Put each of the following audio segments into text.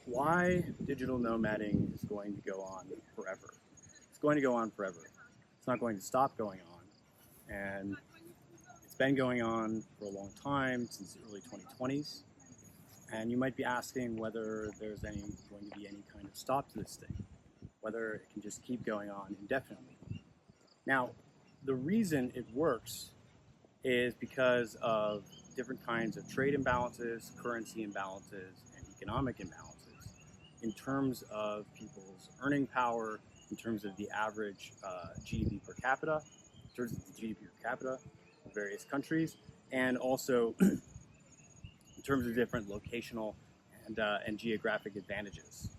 why digital nomading is going to go on forever. It's going to go on forever. It's not going to stop going on. And it's been going on for a long time, since the early 2020s. And you might be asking whether there's going to be any kind of stop to this thing, whether it can just keep going on indefinitely. Now, the reason it works is because of different kinds of trade imbalances, currency imbalances, and economic imbalances in terms of people's earning power, in terms of the average GDP per capita, in terms of the GDP per capita of various countries, and also in terms of different locational and geographic advantages.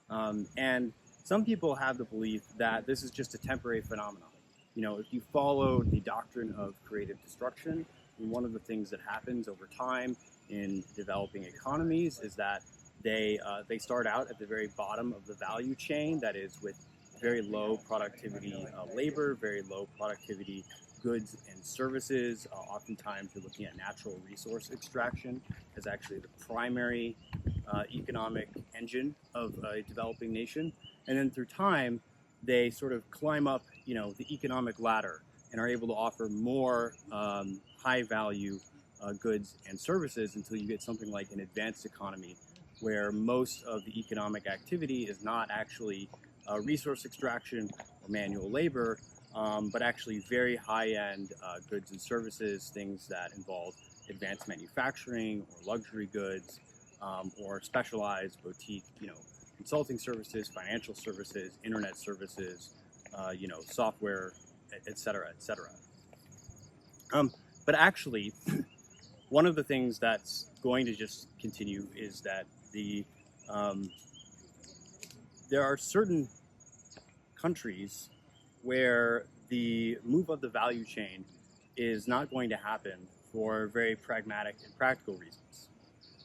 And some people have the belief that this is just a temporary phenomenon. You know, if you follow the doctrine of creative destruction, one of the things that happens over time in developing economies is that they start out at the very bottom of the value chain, that is with very low productivity labor, very low productivity goods and services. Oftentimes you're looking at natural resource extraction as actually the primary economic engine of a developing nation. And then through time, they sort of climb up, the economic ladder and are able to offer more high value goods and services until you get something like an advanced economy, where most of the economic activity is not actually resource extraction or manual labor, but actually very high-end goods and services, things that involve advanced manufacturing or luxury goods, or specialized boutique, consulting services, financial services, internet services, software, et cetera, et cetera. But actually, one of the things that's going to just continue is that there are certain countries where the move of the value chain is not going to happen for very pragmatic and practical reasons.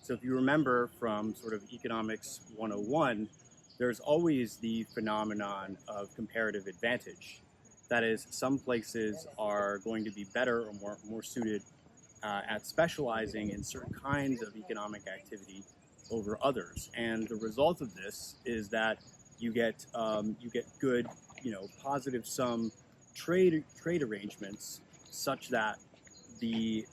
So if you remember from sort of Economics 101, there's always the phenomenon of comparative advantage. That is, some places are going to be better or more suited at specializing in certain kinds of economic activity over others. And the result of this is that you get good, positive sum trade arrangements, such that the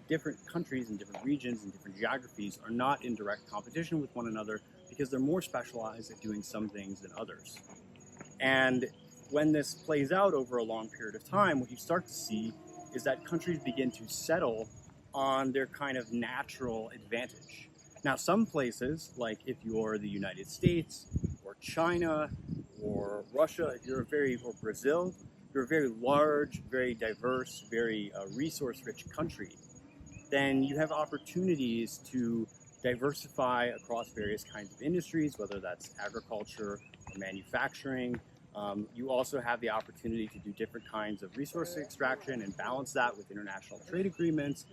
different countries and different regions and different geographies are not in direct competition with one another, because they're more specialized at doing some things than others. And when this plays out over a long period of time, what you start to see is that countries begin to settle on their kind of natural advantage. Now, some places, like if you're the United States or China or Russia, or Brazil, you're a very large, very diverse, very resource-rich country, then you have opportunities to diversify across various kinds of industries, whether that's agriculture or manufacturing. You also have the opportunity to do different kinds of resource extraction and balance that with international trade agreements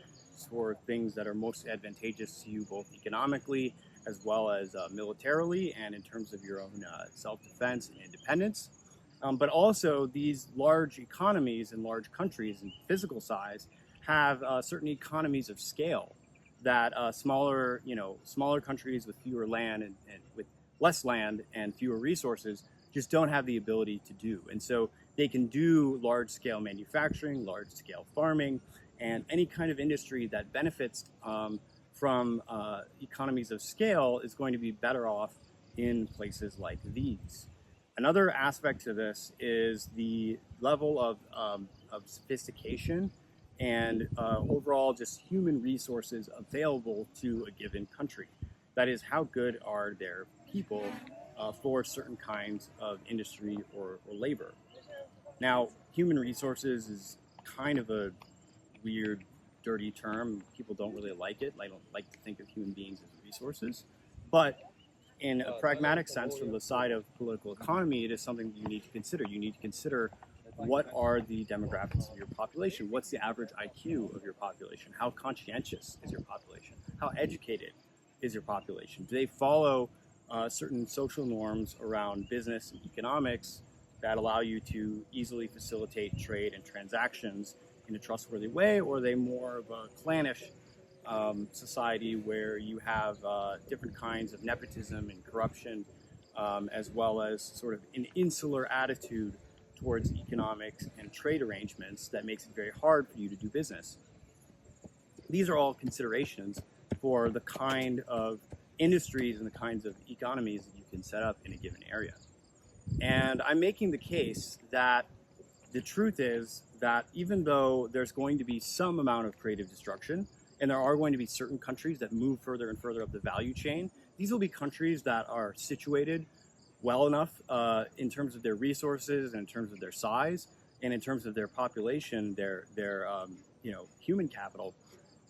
for things that are most advantageous to you, both economically as well as militarily, and in terms of your own self-defense and independence. But also, these large economies and large countries in physical size have certain economies of scale that smaller countries with fewer land and with less land and fewer resources just don't have the ability to do. And so they can do large-scale manufacturing, large-scale farming, and any kind of industry that benefits from economies of scale is going to be better off in places like these. Another aspect to this is the level of sophistication and overall just human resources available to a given country. That is, how good are their people for certain kinds of industry or labor. Now, human resources is kind of a weird, dirty term. People don't really like it. I don't like to think of human beings as resources. But in a pragmatic sense, from the side of political economy, it is something that you need to consider. You need to consider, what are the demographics of your population? What's the average IQ of your population? How conscientious is your population? How educated is your population? Do they follow certain social norms around business and economics that allow you to easily facilitate trade and transactions in a trustworthy way, or are they more of a clannish society where you have different kinds of nepotism and corruption, as well as sort of an insular attitude towards economics and trade arrangements that makes it very hard for you to do business. These are all considerations for the kind of industries and the kinds of economies that you can set up in a given area. And I'm making the case that the truth is that even though there's going to be some amount of creative destruction, and there are going to be certain countries that move further and further up the value chain, these will be countries that are situated well enough in terms of their resources, and in terms of their size, and in terms of their population, their human capital,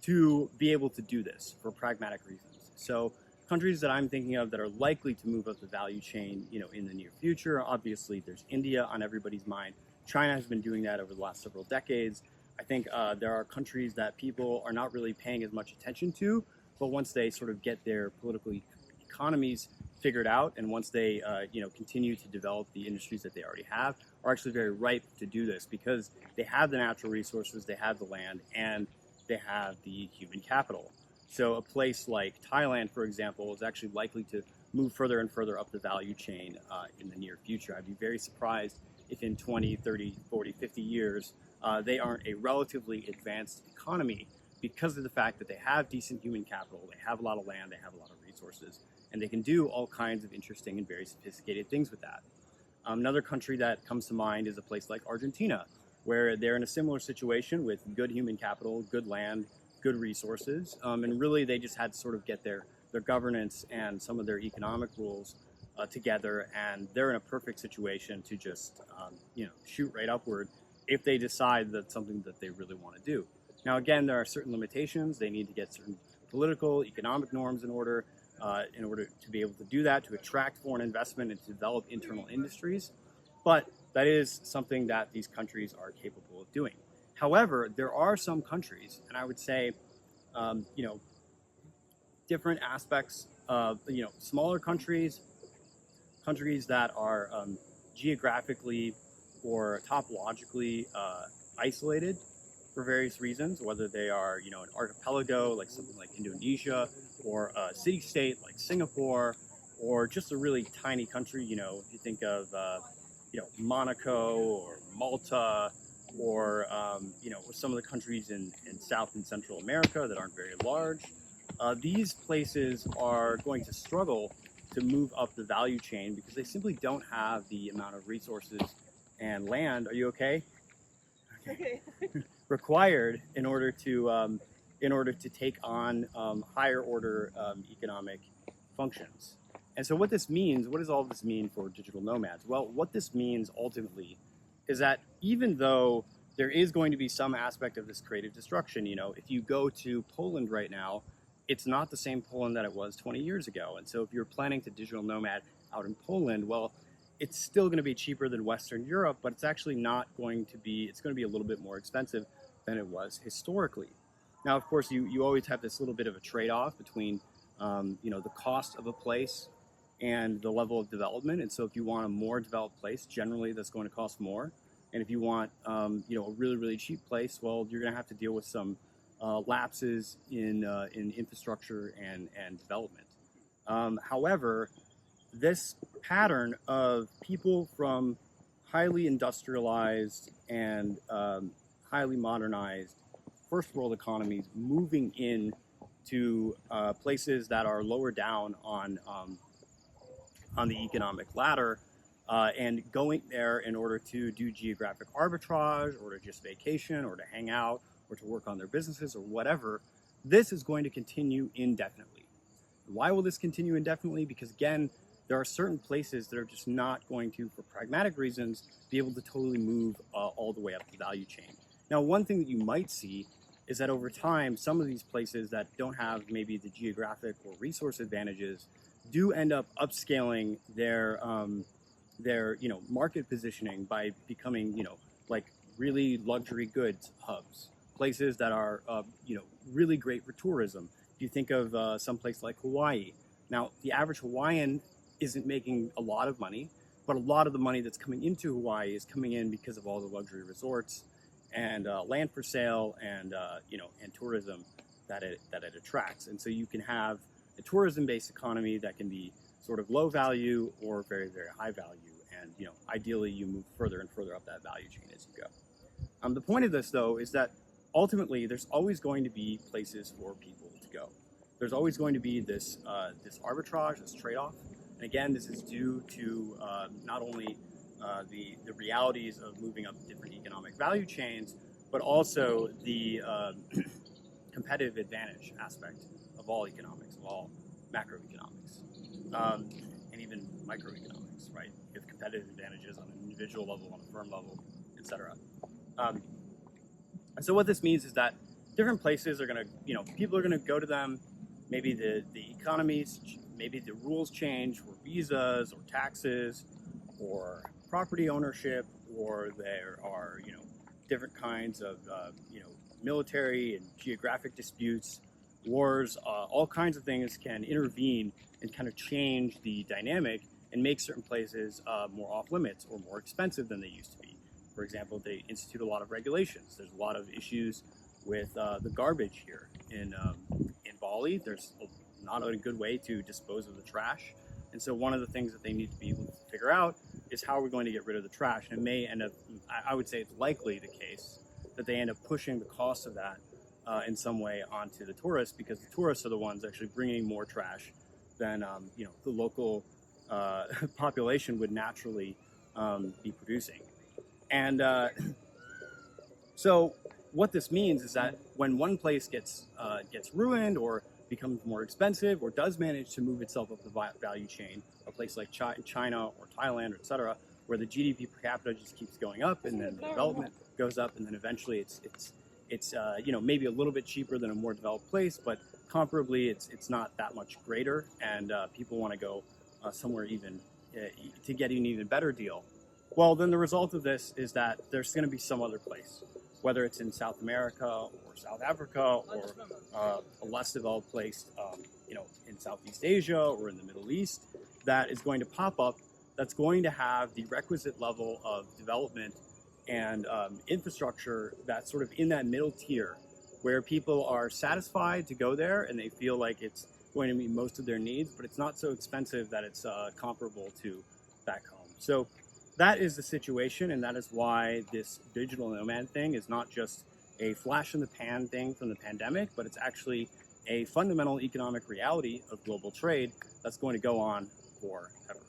to be able to do this for pragmatic reasons. So countries that I'm thinking of that are likely to move up the value chain, in the near future, obviously there's India on everybody's mind. China has been doing that over the last several decades. I think there are countries that people are not really paying as much attention to, but once they sort of get their political economies figured out, and once they continue to develop the industries that they already have, are actually very ripe to do this because they have the natural resources, they have the land, and they have the human capital. So a place like Thailand, for example, is actually likely to move further and further up the value chain in the near future. I'd be very surprised if in 20, 30, 40, 50 years, they aren't a relatively advanced economy because of the fact that they have decent human capital, they have a lot of land, they have a lot of resources, and they can do all kinds of interesting and very sophisticated things with that. Another country that comes to mind is a place like Argentina, where they're in a similar situation with good human capital, good land, good resources, and really they just had to sort of get their governance and some of their economic rules together, and they're in a perfect situation to just shoot right upward if they decide that's something that they really want to do. Now again, there are certain limitations. They need to get certain political, economic norms in order to be able to do that, to attract foreign investment and to develop internal industries. But that is something that these countries are capable of doing. However, there are some countries, and I would say, different aspects of, smaller countries that are geographically or topologically isolated for various reasons, whether they are, an archipelago like something like Indonesia, or a city-state like Singapore, or just a really tiny country, if you think of, Monaco or Malta, or, some of the countries in South and Central America that aren't very large. These places are going to struggle to move up the value chain because they simply don't have the amount of resources and land. Are you okay? Okay. Required in order to take on higher order economic functions. And so what this means, what does all this mean for digital nomads? Well, what this means ultimately is that even though there is going to be some aspect of this creative destruction, if you go to Poland right now, it's not the same Poland that it was 20 years ago. And so if you're planning to digital nomad out in Poland, well, it's still going to be cheaper than Western Europe, but it's actually not going to be, it's going to be a little bit more expensive than it was historically. Now, of course, you always have this little bit of a trade-off between, the cost of a place and the level of development. And so if you want a more developed place, generally that's going to cost more. And if you want, a really, really cheap place, well, you're going to have to deal with some lapses in infrastructure and development. However, this pattern of people from highly industrialized and highly modernized first world economies moving in to places that are lower down on the economic ladder, and going there in order to do geographic arbitrage, or to just vacation, or to hang out, or to work on their businesses, or whatever, this is going to continue indefinitely. Why will this continue indefinitely? Because again, there are certain places that are just not going to, for pragmatic reasons, be able to totally move all the way up the value chain. Now, one thing that you might see is that over time, some of these places that don't have maybe the geographic or resource advantages do end up upscaling their market positioning by becoming, like really luxury goods hubs, places that are, really great for tourism. If you think of some place like Hawaii. Now, the average Hawaiian isn't making a lot of money, but a lot of the money that's coming into Hawaii is coming in because of all the luxury resorts and land for sale and tourism it attracts. And so you can have a tourism-based economy that can be sort of low value or very, very high value. And ideally, you move further and further up that value chain as you go. The point of this, though, is that ultimately there's always going to be places for people to go. There's always going to be this arbitrage, this trade-off. And again, this is due to not only the realities of moving up different economic value chains, but also the competitive advantage aspect of all economics, of all macroeconomics, and even microeconomics, right? You have competitive advantages on an individual level, on a firm level, etc. And so what this means is that different places are going to, people are going to go to them. Maybe the economies, maybe the rules change for visas or taxes or property ownership, or there are, different kinds of, military and geographic disputes, wars, all kinds of things can intervene and kind of change the dynamic and make certain places more off limits or more expensive than they used to be. For example, they institute a lot of regulations. There's a lot of issues with the garbage here in Bali. There's not a good way to dispose of the trash. And so one of the things that they need to be able to figure out is how we're going to get rid of the trash. And it may end up, I would say it's likely the case that they end up pushing the cost of that in some way onto the tourists, because the tourists are the ones actually bringing more trash than the local population would naturally be producing. And so what this means is that when one place gets ruined or becomes more expensive or does manage to move itself up the value chain, a place like China or Thailand, et cetera, where the GDP per capita just keeps going up and then the development goes up, and then eventually it's maybe a little bit cheaper than a more developed place, but comparably it's not that much greater, and people want to go somewhere even to get an even better deal. Well, then the result of this is that there's going to be some other place, whether it's in South America or South Africa or a less developed place, in Southeast Asia or in the Middle East, that is going to pop up, that's going to have the requisite level of development and infrastructure that's sort of in that middle tier, where people are satisfied to go there and they feel like it's going to meet most of their needs, but it's not so expensive that it's comparable to back home. So that is the situation, and that is why this digital nomad thing is not just a flash in the pan thing from the pandemic, but it's actually a fundamental economic reality of global trade that's going to go on forever.